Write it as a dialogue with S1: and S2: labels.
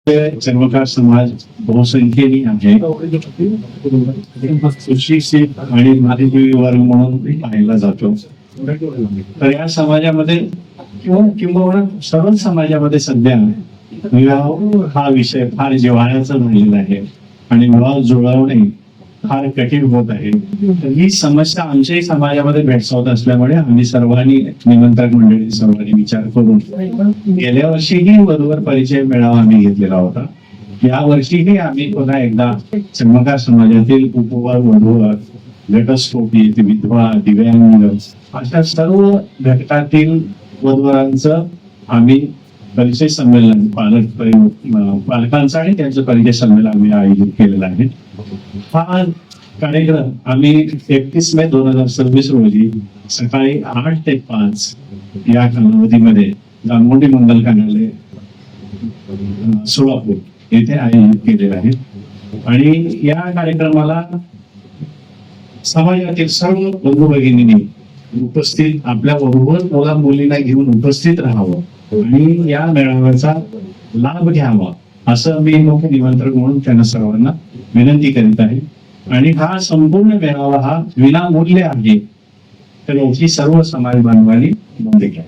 S1: चर्मकार समाज बहुसंख्येने आहे. सुशिक्षित आणि माध्यमिक वर्ग म्हणून पाहिला जातो. तर या समाजामध्ये किंवा सर्व समाजामध्ये सध्या विवाह हा विषय फार जिव्हाळ्याचा झालेला आहे आणि विवाह जुळवणे फार कठीण होत आहे. तर ही समस्या आमच्याही समाजामध्ये भेडसावत असल्यामुळे आम्ही सर्वांनी निमंत्रक मंडळी सर्वांनी विचार करून गेल्या वर्षीही वधूवर परिचय मेळावा आम्ही घेतलेला होता. या वर्षीही आम्ही पुन्हा एकदा चर्मकार समाजातील उपवर वधूवर घटस्फोटी विधवा दिव्यांग अशा सर्व घटकातील वधूवरांचं आम्ही परिचय संमेलन पालकांचा आणि त्यांचं परिचय संमेलन आम्ही आयोजित केलेलं आहे. हा कार्यक्रम आम्ही 31 मे 2026 रोजी सकाळी 8 ते 5 या कालावधीमध्ये जांभोंडी मंगल कार्यालय सोलापूर येथे आयोजित केलेला आहे. आणि या कार्यक्रमाला समाजातील सर्व बंधू भगिनींनी उपस्थित आपल्या वधूवर मुला मुलींना घेऊन उपस्थित राहावं आणि या मेळाव्याचा लाभ घ्यावा असं मी मुख्य निमंत्रक म्हणून त्यांना सर्वांना विनंती करीत आहे. आणि हा संपूर्ण मेळावा हा विनामूल्य आहे, तर याची सर्व समाज बांधवांनी नोंद घ्या.